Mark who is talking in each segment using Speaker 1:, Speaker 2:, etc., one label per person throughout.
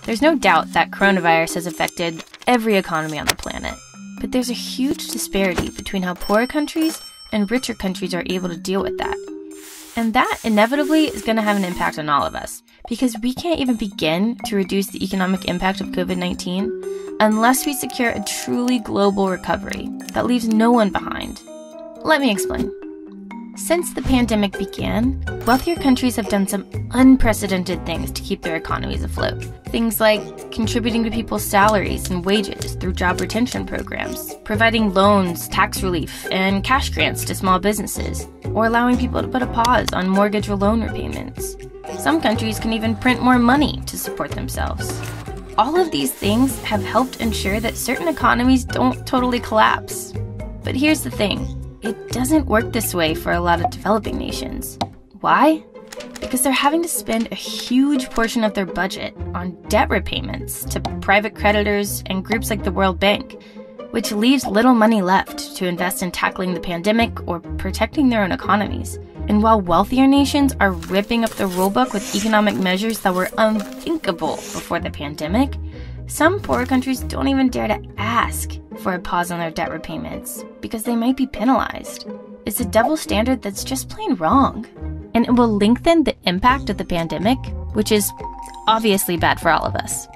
Speaker 1: There's no doubt that coronavirus has affected every economy on the planet. But there's a huge disparity between how poorer countries and richer countries are able to deal with that. And that inevitably is going to have an impact on all of us, because we can't even begin to reduce the economic impact of COVID-19 unless we secure a truly global recovery that leaves no one behind. Let me explain. Since the pandemic began, wealthier countries have done some unprecedented things to keep their economies afloat. Things like contributing to people's salaries and wages through job retention programs, providing loans, tax relief, and cash grants to small businesses, or allowing people to put a pause on mortgage or loan repayments. Some countries can even print more money to support themselves. All of these things have helped ensure that certain economies don't totally collapse. But here's the thing. It doesn't work this way for a lot of developing nations. Why? Because they're having to spend a huge portion of their budget on debt repayments to private creditors and groups like the World Bank, which leaves little money left to invest in tackling the pandemic or protecting their own economies. And while wealthier nations are ripping up the rulebook with economic measures that were unthinkable before the pandemic, some poorer countries don't even dare to ask for a pause on their debt repayments because they might be penalized. It's a double standard that's just plain wrong. And it will lengthen the impact of the pandemic, which is obviously bad for all of us.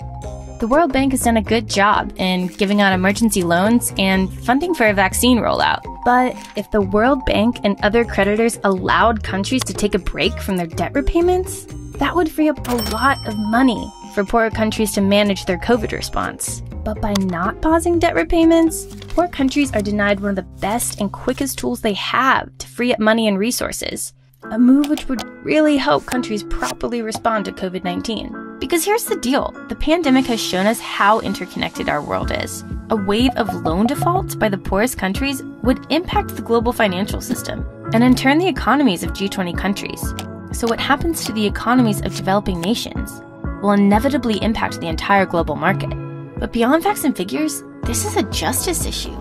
Speaker 1: The World Bank has done a good job in giving out emergency loans and funding for a vaccine rollout. But if the World Bank and other creditors allowed countries to take a break from their debt repayments, that would free up a lot of money for poorer countries to manage their COVID response. But by not pausing debt repayments, poor countries are denied one of the best and quickest tools they have to free up money and resources. A move which would really help countries properly respond to COVID-19. Because here's the deal, the pandemic has shown us how interconnected our world is. A wave of loan defaults by the poorest countries would impact the global financial system, and in turn the economies of G20 countries. So what happens to the economies of developing nations will inevitably impact the entire global market. But beyond facts and figures, this is a justice issue.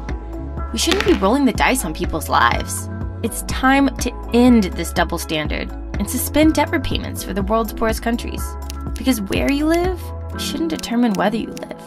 Speaker 1: We shouldn't be rolling the dice on people's lives. It's time to end this double standard and suspend debt repayments for the world's poorest countries. Because where you live shouldn't determine whether you live.